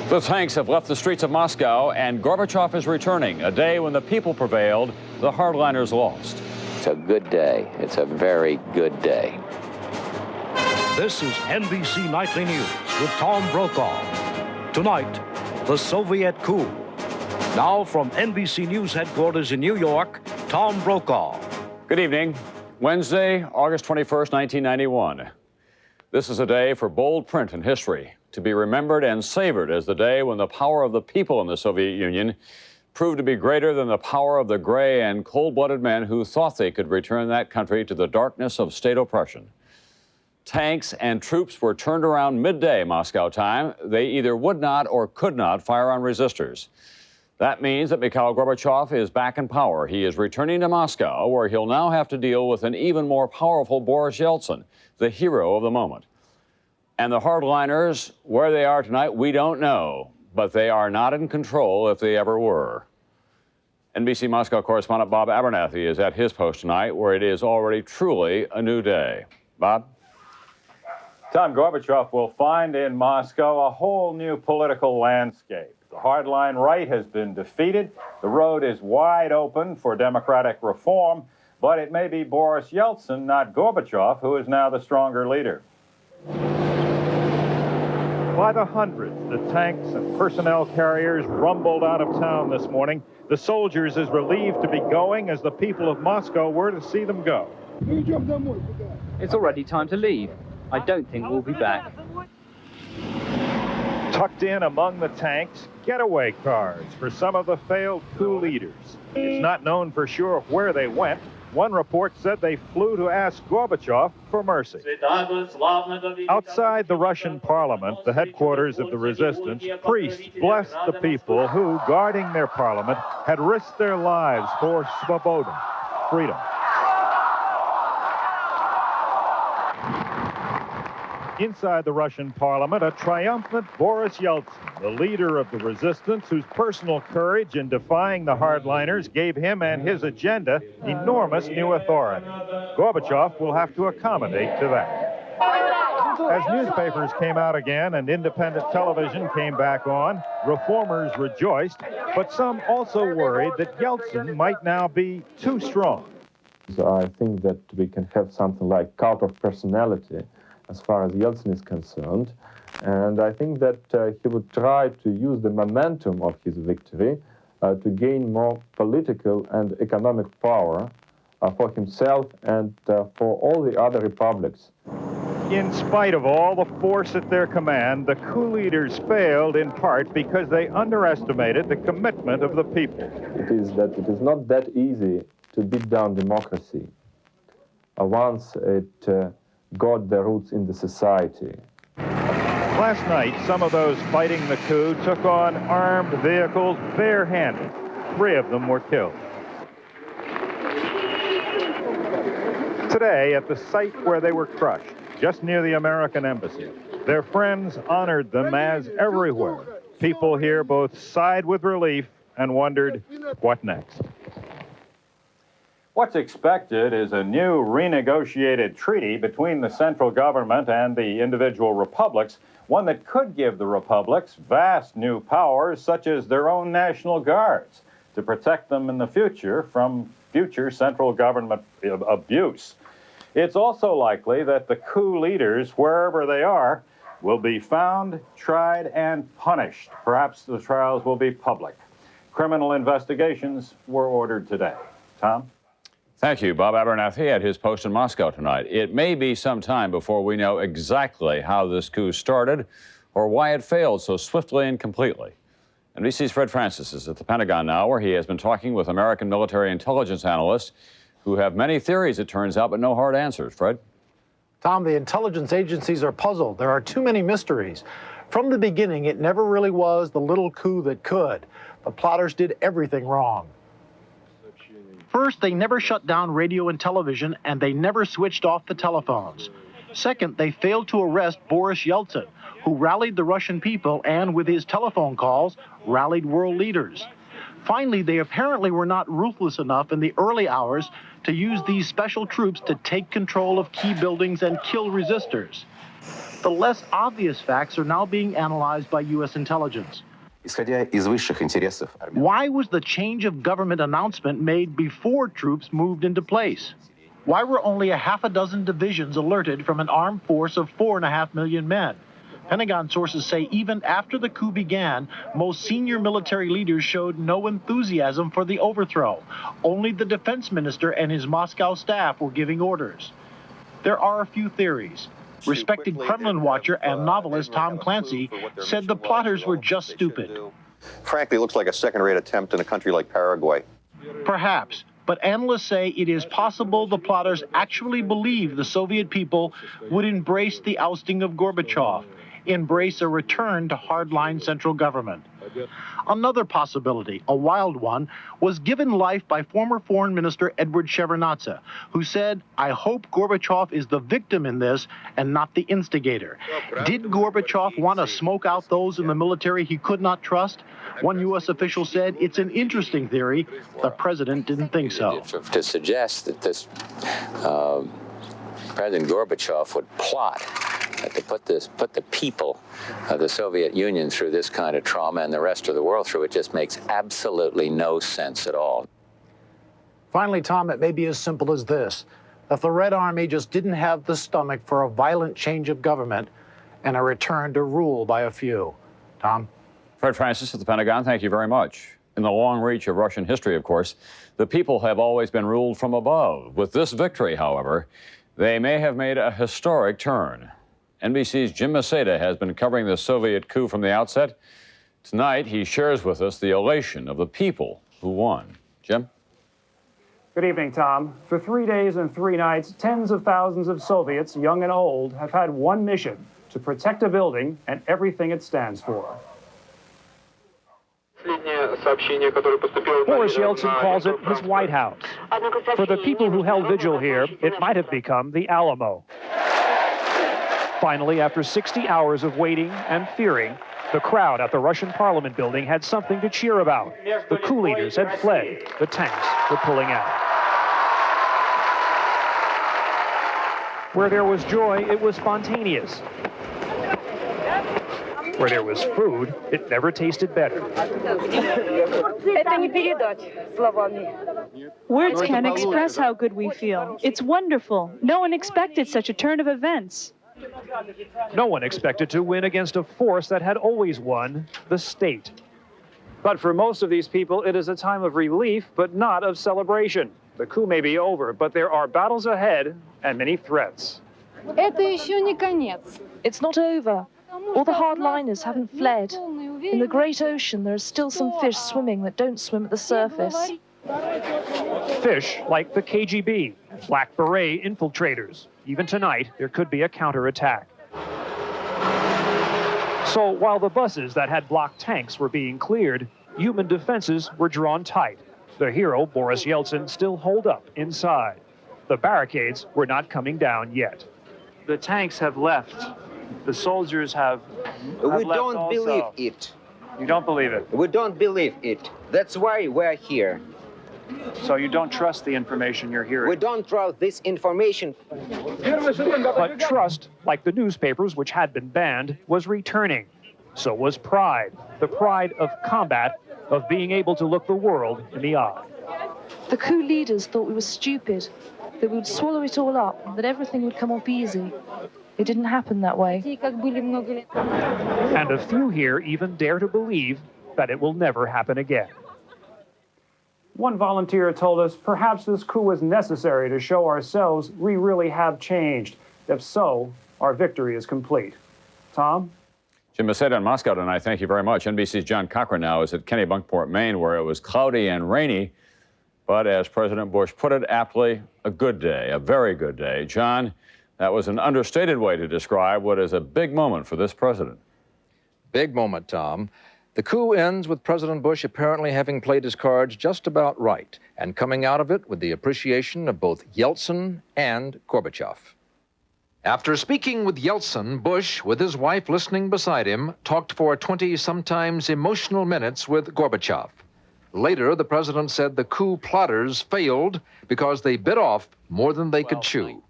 The tanks have left the streets of Moscow, and Gorbachev is returning, a day when the people prevailed, the hardliners lost. It's a good day. It's a very good day. This is NBC Nightly News with Tom Brokaw. Tonight, the Soviet coup. Now from NBC News headquarters in New York, Tom Brokaw. Good evening. Wednesday, August 21st, 1991. This is a day for bold print in history, to be remembered and savored as the day when the power of the people in the Soviet Union proved to be greater than the power of the gray and cold-blooded men who thought they could return that country to the darkness of state oppression. Tanks and troops were turned around midday Moscow time. They either would not or could not fire on resistors. That means that Mikhail Gorbachev is back in power. He is returning to Moscow, where he'll now have to deal with an even more powerful Boris Yeltsin, the hero of the moment. And the hardliners, where they are tonight, we don't know, but they are not in control if they ever were. NBC Moscow correspondent Bob Abernathy is at his post tonight, where it is already truly a new day. Bob? Tom, Gorbachev will find in Moscow a whole new political landscape. The hardline right has been defeated. The road is wide open for democratic reform, but it may be Boris Yeltsin, not Gorbachev, who is now the stronger leader. By the hundreds, the tanks and personnel carriers rumbled out of town this morning. The soldiers as relieved to be going as the people of Moscow were to see them go. It's already time to leave. I don't think we'll be back. Tucked in among the tanks, getaway cars for some of the failed coup leaders. It's not known for sure where they went. One report said they flew to ask Gorbachev for mercy. Outside the Russian parliament, the headquarters of the resistance, priests blessed the people who, guarding their parliament, had risked their lives for svoboda, freedom. Inside the Russian parliament, a triumphant Boris Yeltsin, the leader of the resistance, whose personal courage in defying the hardliners gave him and his agenda enormous new authority. Gorbachev will have to accommodate to that. As newspapers came out again and independent television came back on, reformers rejoiced, but some also worried that Yeltsin might now be too strong. So I think that we can have something like cult of personality as far as Yeltsin is concerned. And I think that he would try to use the momentum of his victory to gain more political and economic power for himself and for all the other republics. In spite of all the force at their command, the coup leaders failed in part because they underestimated the commitment of the people. It is not that easy to beat down democracy once it got their roots in the society. Last night, some of those fighting the coup took on armed vehicles barehanded. 3 of them were killed. Today, at the site where they were crushed, just near the American embassy, their friends honored them as everywhere. People here both sighed with relief and wondered, what next? What's expected is a new renegotiated treaty between the central government and the individual republics, one that could give the republics vast new powers, such as their own national guards, to protect them in the future from future central government abuse. It's also likely that the coup leaders, wherever they are, will be found, tried, and punished. Perhaps the trials will be public. Criminal investigations were ordered today. Tom? Thank you, Bob Abernathy, at his post in Moscow tonight. It may be some time before we know exactly how this coup started or why it failed so swiftly and completely. NBC's Fred Francis is at the Pentagon now, where he has been talking with American military intelligence analysts who have many theories, it turns out, but no hard answers. Fred? Tom, the intelligence agencies are puzzled. There are too many mysteries. From the beginning, it never really was the little coup that could. The plotters did everything wrong. First, they never shut down radio and television, and they never switched off the telephones. Second, they failed to arrest Boris Yeltsin, who rallied the Russian people and, with his telephone calls, rallied world leaders. Finally, they apparently were not ruthless enough in the early hours to use these special troops to take control of key buildings and kill resistors. The less obvious facts are now being analyzed by U.S. intelligence. Why was the change of government announcement made before troops moved into place? Why were only a half a dozen divisions alerted from an armed force of 4.5 million men? Pentagon sources say even after the coup began, most senior military leaders showed no enthusiasm for the overthrow. Only the defense minister and his Moscow staff were giving orders. There are a few theories. Respected Kremlin watcher and novelist Tom Clancy said the plotters were just stupid. Frankly, it looks like a second-rate attempt in a country like Paraguay. Perhaps, but analysts say it is possible the plotters actually believed the Soviet people would embrace the ousting of Gorbachev, embrace a return to hardline central government. Another possibility, a wild one, was given life by former Foreign Minister Edward Shevardnadze, who said, "I hope Gorbachev is the victim in this and not the instigator." Did Gorbachev want to smoke out those in the military he could not trust? One U.S. official said it's an interesting theory. The president didn't think so. To suggest that this President Gorbachev would plot to put the people of the Soviet Union through this kind of trauma and the rest of the world through it just makes absolutely no sense at all. Finally, Tom, it may be as simple as this. If the Red Army just didn't have the stomach for a violent change of government and a return to rule by a few. Tom? Fred Francis at the Pentagon, thank you very much. In the long reach of Russian history, of course, the people have always been ruled from above. With this victory, however, they may have made a historic turn. NBC's Jim Maseda has been covering the Soviet coup from the outset. Tonight, he shares with us the elation of the people who won. Jim? Good evening, Tom. For 3 days and 3 nights, tens of thousands of Soviets, young and old, have had one mission: to protect a building and everything it stands for. Boris Yeltsin calls it his White House. For the people who held vigil here, it might have become the Alamo. Finally, after 60 hours of waiting and fearing, the crowd at the Russian Parliament building had something to cheer about. The coup leaders had fled. The tanks were pulling out. Where there was joy, it was spontaneous. Where there was food, it never tasted better. Words can't express how good we feel. It's wonderful. No one expected such a turn of events. No one expected to win against a force that had always won, the state. But for most of these people, it is a time of relief, but not of celebration. The coup may be over, but there are battles ahead and many threats. It's not over. All the hardliners haven't fled. In the great ocean, there are still some fish swimming that don't swim at the surface. Fish like the KGB, Black Beret infiltrators. Even tonight, there could be a counterattack. So while the buses that had blocked tanks were being cleared, human defenses were drawn tight. The hero, Boris Yeltsin, still holed up inside. The barricades were not coming down yet. The tanks have left. The soldiers have We don't believe it. You don't believe it? We don't believe it. That's why we're here. So you don't trust the information you're hearing? We don't trust this information. But trust, like the newspapers which had been banned, was returning. So was pride. The pride of combat, of being able to look the world in the eye. The coup leaders thought we were stupid, that we would swallow it all up, that everything would come off easy. It didn't happen that way. And a few here even dare to believe that it will never happen again. One volunteer told us perhaps this coup was necessary to show ourselves we really have changed. If so, our victory is complete. Tom? Jim Maseda in Moscow tonight, thank you very much. NBC's John Cochran now is at Kennebunkport, Maine, where it was cloudy and rainy, but as President Bush put it aptly, a good day, a very good day. John, that was an understated way to describe what is a big moment for this president. Big moment, Tom. The coup ends with President Bush apparently having played his cards just about right and coming out of it with the appreciation of both Yeltsin and Gorbachev. After speaking with Yeltsin, Bush, with his wife listening beside him, talked for 20 sometimes emotional minutes with Gorbachev. Later, the president said the coup plotters failed because they bit off more than they could chew.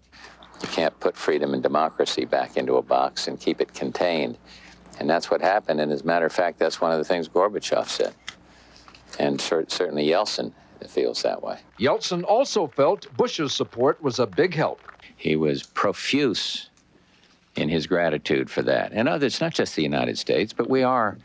You can't put freedom and democracy back into a box and keep it contained. And that's what happened. And as a matter of fact, that's one of the things Gorbachev said. And certainly Yeltsin feels that way. Yeltsin also felt Bush's support was a big help. He was profuse in his gratitude for that. And it's not just the United States, but we are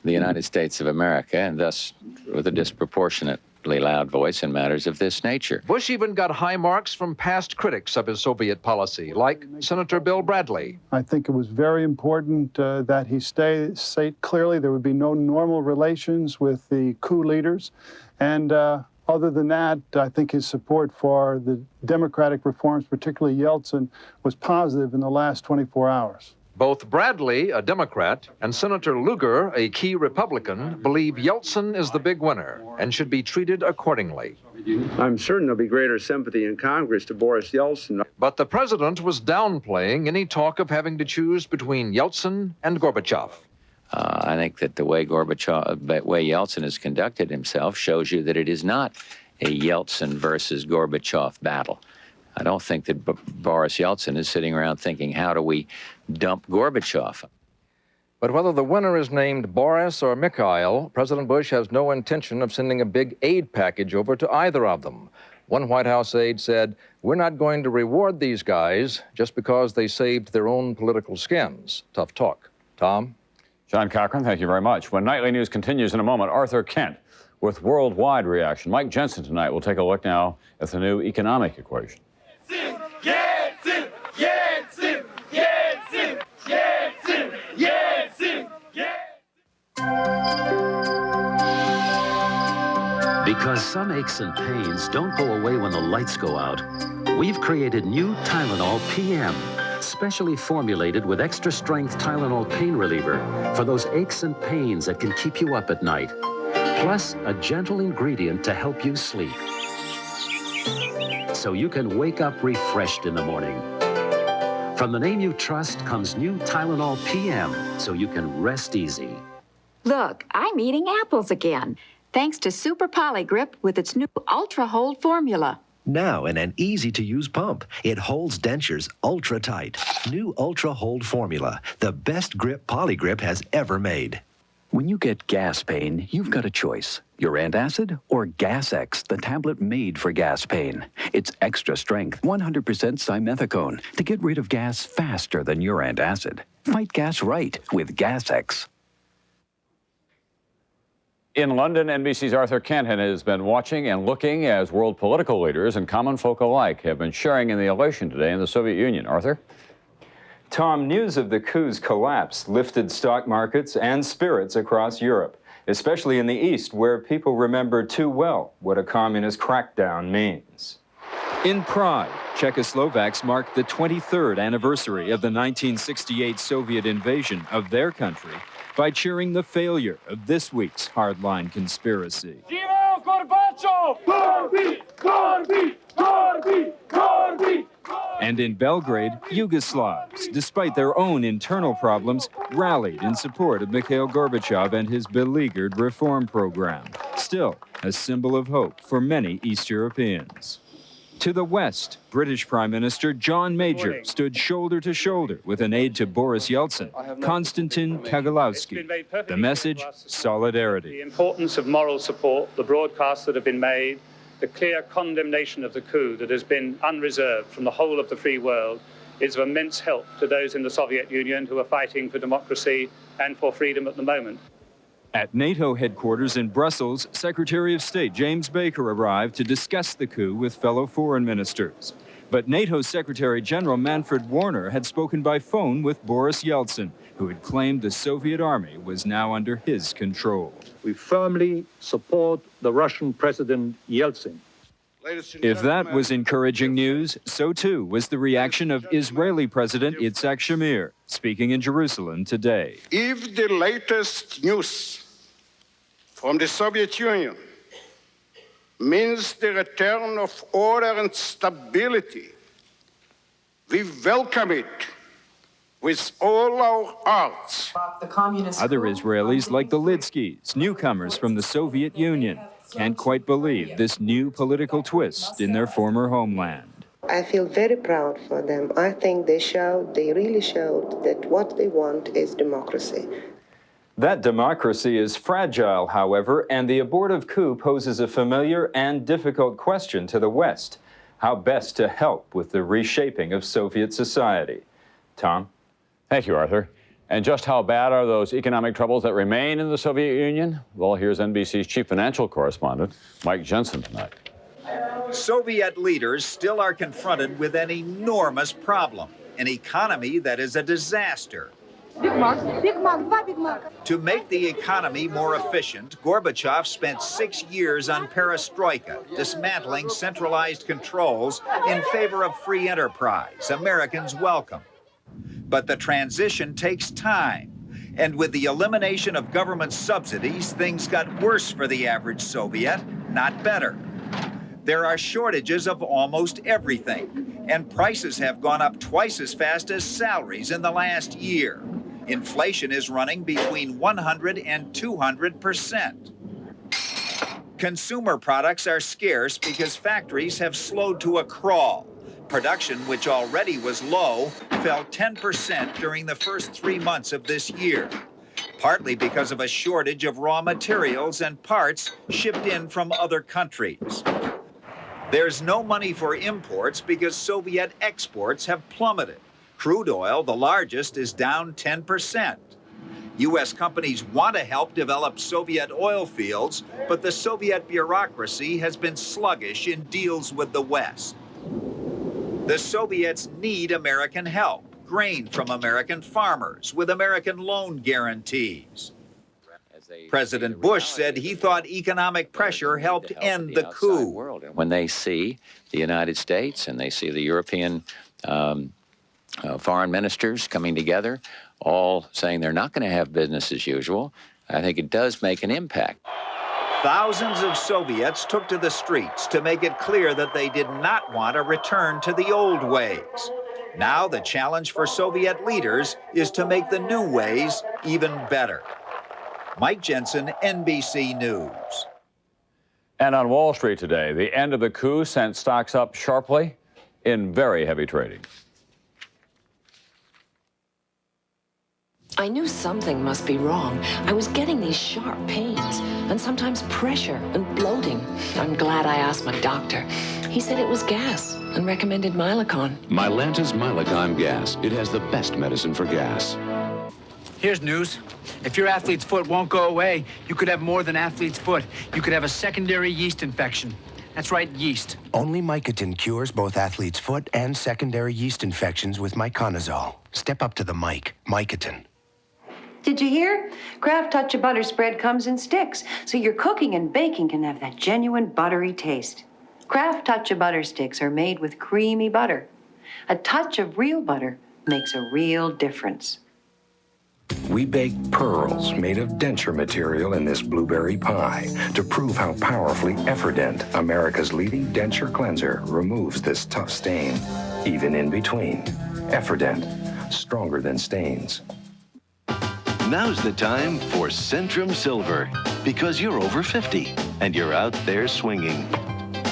the United States of America, and thus with a disproportionately loud voice in matters of this nature. Bush even got high marks from past critics of his Soviet policy, like Senator Bill Bradley. I think it was very important that he state clearly there would be no normal relations with the coup leaders. And other than that, I think his support for the democratic reforms, particularly Yeltsin, was positive in the last 24 hours. Both Bradley, a Democrat, and Senator Lugar, a key Republican, believe Yeltsin is the big winner and should be treated accordingly. I'm certain there'll be greater sympathy in Congress to Boris Yeltsin. But the president was downplaying any talk of having to choose between Yeltsin and Gorbachev. I think that the way Yeltsin has conducted himself shows you that it is not a Yeltsin versus Gorbachev battle. I don't think that Boris Yeltsin is sitting around thinking, how do we dump Gorbachev? But whether the winner is named Boris or Mikhail, President Bush has no intention of sending a big aid package over to either of them. One White House aide said, "We're not going to reward these guys just because they saved their own political skins." Tough talk. Tom? John Cochran, thank you very much. When Nightly News continues in a moment, Arthur Kent with worldwide reaction. Mike Jensen tonight will take a look now at the new economic equation. Because some aches and pains don't go away when the lights go out, we've created new Tylenol PM, specially formulated with extra strength Tylenol pain reliever for those aches and pains that can keep you up at night, plus a gentle ingredient to help you sleep, so you can wake up refreshed in the morning. From the name you trust comes new Tylenol PM, so you can rest easy. Look, I'm eating apples again, thanks to Super Polygrip with its new Ultra Hold formula. Now in an easy-to-use pump, it holds dentures ultra-tight. New Ultra Hold formula, the best grip Polygrip has ever made. When you get gas pain, you've got a choice. Your antacid or Gas X, the tablet made for gas pain. It's extra strength, 100% SIMETHICONE to get rid of gas faster than your antacid. Fight gas right with Gas X. In London, NBC's Arthur Kent has been watching and looking as world political leaders and common folk alike have been sharing in the elation today in the Soviet Union. Arthur? Tom, news of the coup's collapse lifted stock markets and spirits across Europe, especially in the East, where people remember too well what a communist crackdown means. In Prague, Czechoslovaks marked the 23rd anniversary of the 1968 Soviet invasion of their country by cheering the failure of this week's hardline conspiracy. And in Belgrade, Yugoslavs, despite their own internal problems, rallied in support of Mikhail Gorbachev and his beleaguered reform program. Still, a symbol of hope for many East Europeans. To the west, British Prime Minister John Major stood shoulder to shoulder with an aide to Boris Yeltsin, Konstantin Kagalowski. The message, solidarity. The importance of moral support, the broadcasts that have been made, the clear condemnation of the coup that has been unreserved from the whole of the free world is of immense help to those in the Soviet Union who are fighting for democracy and for freedom at the moment. At NATO headquarters in Brussels, Secretary of State James Baker arrived to discuss the coup with fellow foreign ministers. But NATO Secretary General Manfred Warner had spoken by phone with Boris Yeltsin, who had claimed the Soviet army was now under his control. We firmly support the Russian President Yeltsin. If that was encouraging news, so too was the reaction of Israeli President Yitzhak Shamir, speaking in Jerusalem today. If the latest news from the Soviet Union means the return of order and stability, we welcome it with all our hearts. Other Israelis, like the Lidskys, newcomers from the Soviet Union, can't quite believe this new political twist in their former homeland. I feel very proud for them. I think they really showed that what they want is democracy. That democracy is fragile, however, and the abortive coup poses a familiar and difficult question to the West: how best to help with the reshaping of Soviet society. Tom? Thank you, Arthur. And just how bad are those economic troubles that remain in the Soviet Union? Well, here's NBC's chief financial correspondent, Mike Jensen, tonight. Soviet leaders still are confronted with an enormous problem, an economy that is a disaster. Big Mac, Big Mac. To make the economy more efficient, Gorbachev spent 6 years on perestroika, dismantling centralized controls in favor of free enterprise, Americans welcome. But the transition takes time, and with the elimination of government subsidies, things got worse for the average Soviet, not better. There are shortages of almost everything, and prices have gone up twice as fast as salaries in the last year. Inflation is running between 100 and 200%. Consumer products are scarce because factories have slowed to a crawl. Production, which already was low, fell 10% during the first 3 months of this year, partly because of a shortage of raw materials and parts shipped in from other countries. There's no money for imports because Soviet exports have plummeted. Crude oil, the largest, is down 10%. U.S. companies want to help develop Soviet oil fields, but the Soviet bureaucracy has been sluggish in deals with the West. The Soviets need American help, grain from American farmers, with American loan guarantees. President Bush said he thought economic pressure helped end the coup. When they see the United States and they see the European foreign ministers coming together, all saying they're not going to have business as usual, I think it does make an impact. Thousands of Soviets took to the streets to make it clear that they did not want to return to the old ways. Now the challenge for Soviet leaders is to make the new ways even better. Mike Jensen, NBC News. And on Wall Street today, the end of the coup sent stocks up sharply in very heavy trading. I knew something must be wrong. I was getting these sharp pains and sometimes pressure and bloating. I'm glad I asked my doctor. He said it was gas and recommended Mylicon. Mylanta's Mylicon gas. It has the best medicine for gas. Here's news. If your athlete's foot won't go away, you could have more than athlete's foot. You could have a secondary yeast infection. That's right, yeast. Only Mycotin cures both athlete's foot and secondary yeast infections with Myconazole. Step up to the mic. Mycotin. Did you hear? Kraft Touch of Butter spread comes in sticks, so your cooking and baking can have that genuine buttery taste. Kraft Touch of Butter sticks are made with creamy butter. A touch of real butter makes a real difference. We bake pearls made of denture material in this blueberry pie to prove how powerfully Efferdent, America's leading denture cleanser, removes this tough stain, even in between. Efferdent, stronger than stains. Now's the time for Centrum Silver, because you're over 50 and you're out there swinging.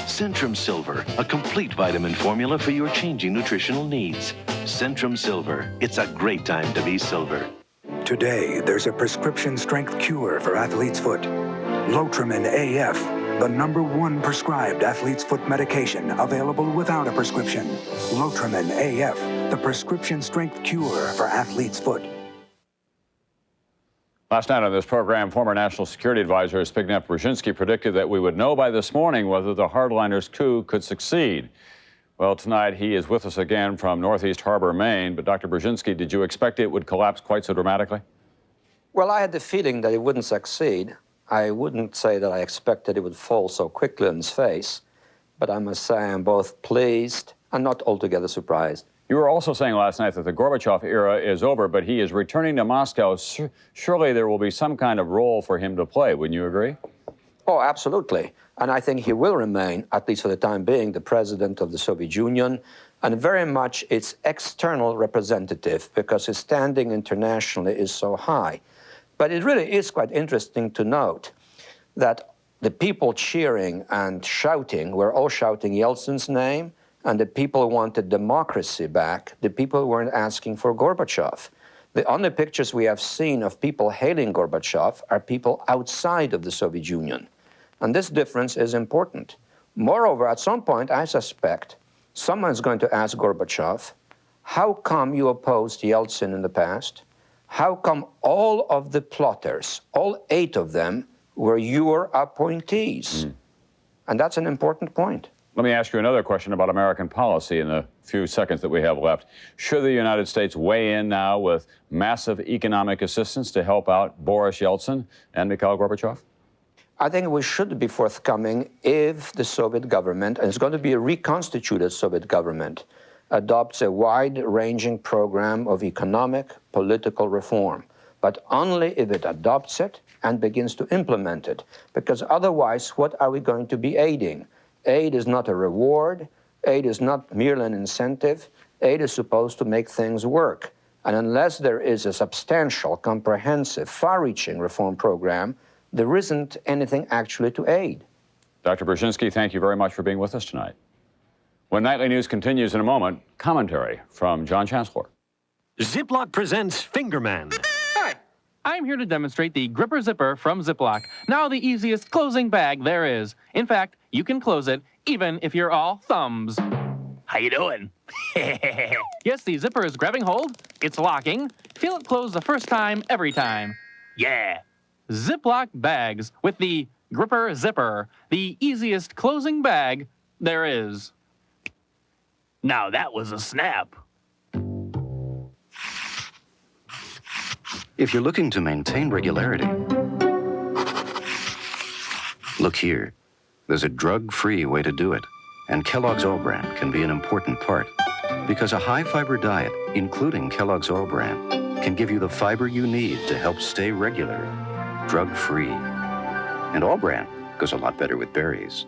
Centrum Silver, a complete vitamin formula for your changing nutritional needs. Centrum Silver, it's a great time to be silver. Today, there's a prescription-strength cure for athlete's foot. Lotrimin AF, the #1 prescribed athlete's foot medication available without a prescription. Lotrimin AF, the prescription-strength cure for athlete's foot. Last night on this program, former National Security Advisor Zbigniew Brzezinski predicted that we would know by this morning whether the hardliners coup could succeed. Well, tonight he is with us again from Northeast Harbor, Maine. But Dr. Brzezinski, did you expect it would collapse quite so dramatically? Well, I had the feeling that it wouldn't succeed. I wouldn't say that I expected it would fall so quickly on its face, but I must say I'm both pleased and not altogether surprised. You were also saying last night that the Gorbachev era is over, but he is returning to Moscow. Surely there will be some kind of role for him to play. Wouldn't you agree? Oh, absolutely. And I think he will remain, at least for the time being, the president of the Soviet Union, and very much its external representative, because his standing internationally is so high. But it really is quite interesting to note that the people cheering and shouting were all shouting Yeltsin's name and the people wanted democracy back, the people weren't asking for Gorbachev. The only pictures we have seen of people hailing Gorbachev are people outside of the Soviet Union. And this difference is important. Moreover, at some point, I suspect someone's going to ask Gorbachev, how come you opposed Yeltsin in the past? How come all of the plotters, all 8 of them, were your appointees? And that's an important point. Let me ask you another question about American policy in the few seconds that we have left. Should the United States weigh in now with massive economic assistance to help out Boris Yeltsin and Mikhail Gorbachev? I think we should be forthcoming if the Soviet government, and it's going to be a reconstituted Soviet government, adopts a wide-ranging program of economic, political reform, but only if it adopts it and begins to implement it. Because otherwise, what are we going to be aiding? Aid is not a reward. Aid is not merely an incentive. Aid is supposed to make things work. And unless there is a substantial, comprehensive, far-reaching reform program, there isn't anything actually to aid. Dr. Brzezinski, thank you very much for being with us tonight. When Nightly News continues in a moment, commentary from John Chancellor. Ziploc presents Fingerman. Hi, I'm here to demonstrate the Gripper Zipper from Ziploc. Now the easiest closing bag there is. In fact, you can close it even if you're all thumbs. How you doing? Yes, the zipper is grabbing hold. It's locking. Feel it close the first time, every time. Yeah. Ziploc bags with the Gripper Zipper, the easiest closing bag there is. Now that was a snap. If you're looking to maintain regularity, look here. There's a drug-free way to do it, and Kellogg's All Brand can be an important part, because a high-fiber diet, including Kellogg's All Brand, can give you the fiber you need to help stay regular, drug-free. And All Brand goes a lot better with berries.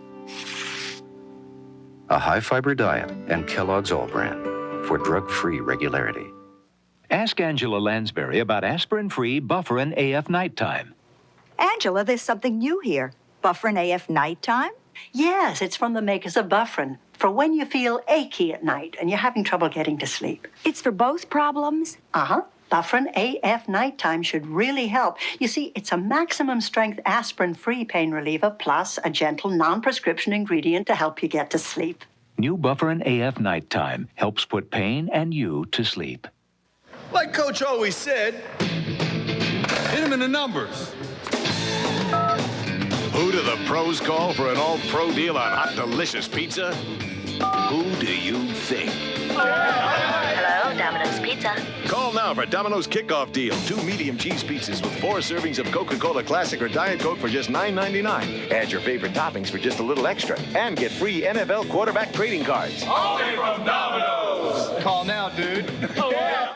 A high-fiber diet and Kellogg's All Brand for drug-free regularity. Ask Angela Lansbury about aspirin-free Bufferin AF Nighttime. Angela, there's something new here. Bufferin AF Nighttime? Yes, it's from the makers of Bufferin, for when you feel achy at night and you're having trouble getting to sleep. It's for both problems? Uh-huh. Bufferin AF Nighttime should really help. You see, it's a maximum-strength aspirin-free pain reliever plus a gentle, non-prescription ingredient to help you get to sleep. New Bufferin AF Nighttime helps put pain and you to sleep. Like Coach always said, hit him in the numbers. Who do the pros call for an all-pro deal on hot, delicious pizza? Who do you think? Hello, Domino's Pizza. Call now for Domino's kickoff deal. 2 medium cheese pizzas with 4 servings of Coca-Cola Classic or Diet Coke for just $9.99. Add your favorite toppings for just a little extra. And get free NFL quarterback trading cards. Only from Domino's. Call now, dude. Oh, yeah.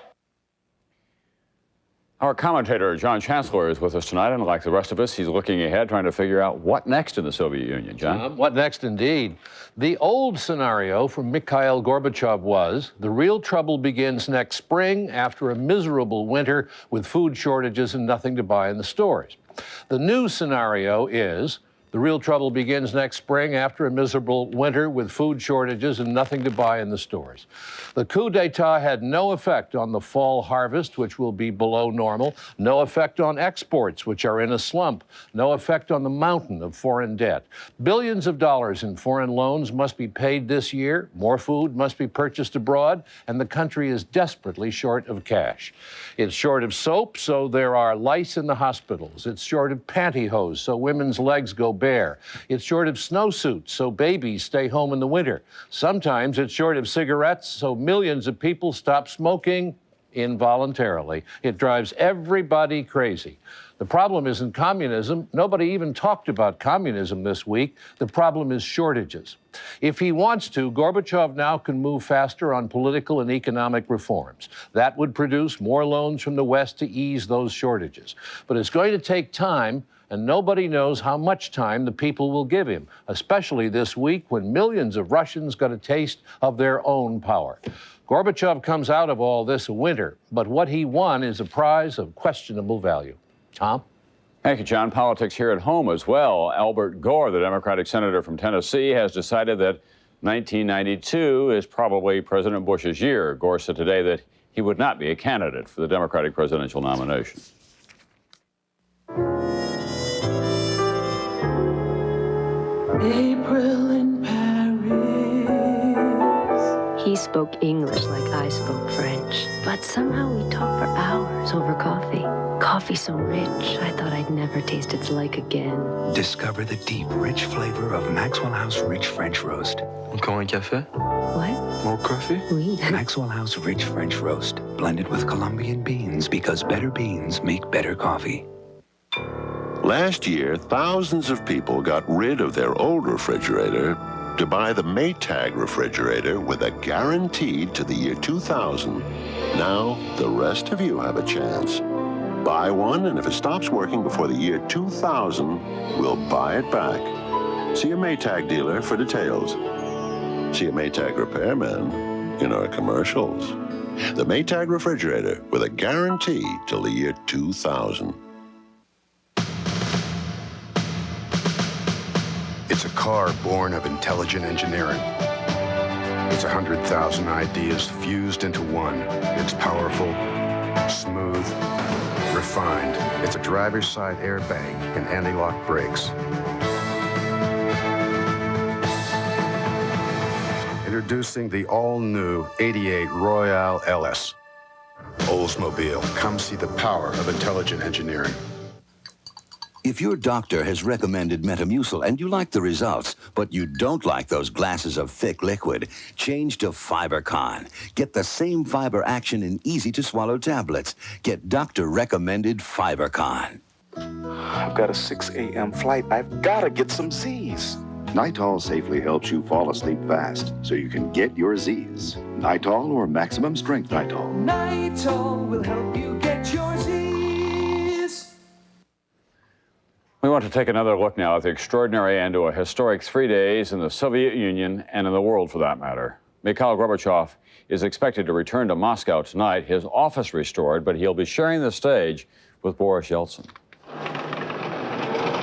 Our commentator, John Chancellor, is with us tonight, and like the rest of us, he's looking ahead, trying to figure out what next in the Soviet Union. John? What next, indeed. The old scenario from Mikhail Gorbachev was, the real trouble begins next spring after a miserable winter with food shortages and nothing to buy in the stores. The new scenario is, the real trouble begins next spring after a miserable winter with food shortages and nothing to buy in the stores. The coup d'etat had no effect on the fall harvest, which will be below normal, no effect on exports, which are in a slump, no effect on the mountain of foreign debt. Billions of dollars in foreign loans must be paid this year, more food must be purchased abroad, and the country is desperately short of cash. It's short of soap, so there are lice in the hospitals. It's short of pantyhose, so women's legs go bare. It's short of snowsuits, so babies stay home in the winter. Sometimes it's short of cigarettes, so millions of people stop smoking involuntarily. It drives everybody crazy. The problem isn't communism. Nobody even talked about communism this week. The problem is shortages. If he wants to, Gorbachev now can move faster on political and economic reforms. That would produce more loans from the West to ease those shortages. But it's going to take time, and nobody knows how much time the people will give him, especially this week when millions of Russians got a taste of their own power. Gorbachev comes out of all this a winner, but what he won is a prize of questionable value. Tom? Thank you, John. Politics here at home as well. Albert Gore, the Democratic senator from Tennessee, has decided that 1992 is probably President Bush's year. Gore said today that he would not be a candidate for the Democratic presidential nomination. April in Paris. He spoke English like I spoke French, but somehow we talked for hours over coffee. Coffee so rich, I thought I'd never taste its like again. Discover the deep, rich flavor of Maxwell House Rich French Roast. Encore un café? What? More coffee? Oui. Maxwell House Rich French Roast, blended with Colombian beans because better beans make better coffee. Last year, thousands of people got rid of their old refrigerator to buy the Maytag refrigerator with a guarantee to the year 2000. Now, the rest of you have a chance. Buy one, and if it stops working before the year 2000, we'll buy it back. See a Maytag dealer for details. See a Maytag repairman in our commercials. The Maytag refrigerator with a guarantee till the year 2000. It's a car born of intelligent engineering. It's 100,000 ideas fused into one. It's powerful, smooth, refined. It's a driver's side airbag and anti-lock brakes. Introducing the all-new 88 Royale LS. Oldsmobile, come see the power of intelligent engineering. If your doctor has recommended Metamucil and you like the results, but you don't like those glasses of thick liquid, change to FiberCon. Get the same fiber action in easy-to-swallow tablets. Get doctor-recommended FiberCon. I've got a 6 a.m. flight. I've got to get some Z's. Nitol safely helps you fall asleep fast so you can get your Z's. Nitol or maximum strength Nitol. Nitol will help you get your Z's. We want to take another look now at the extraordinary end to a historic 3 days in the Soviet Union and in the world, for that matter. Mikhail Gorbachev is expected to return to Moscow tonight, his office restored, but he'll be sharing the stage with Boris Yeltsin.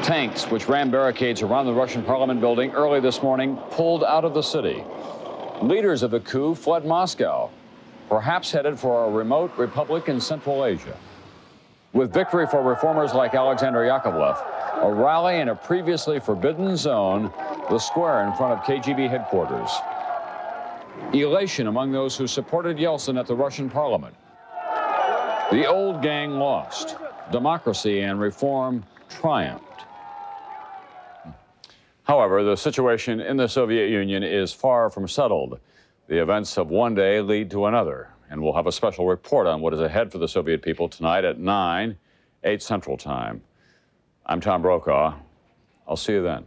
Tanks, which ran barricades around the Russian parliament building early this morning, pulled out of the city. Leaders of the coup fled Moscow, perhaps headed for a remote republic in Central Asia. With victory for reformers like Alexander Yakovlev, a rally in a previously forbidden zone, the square in front of KGB headquarters. Elation among those who supported Yeltsin at the Russian parliament. The old gang lost. Democracy and reform triumphed. However, the situation in the Soviet Union is far from settled. The events of one day lead to another, and we'll have a special report on what is ahead for the Soviet people tonight at 9, 8 Central Time. I'm Tom Brokaw. I'll see you then.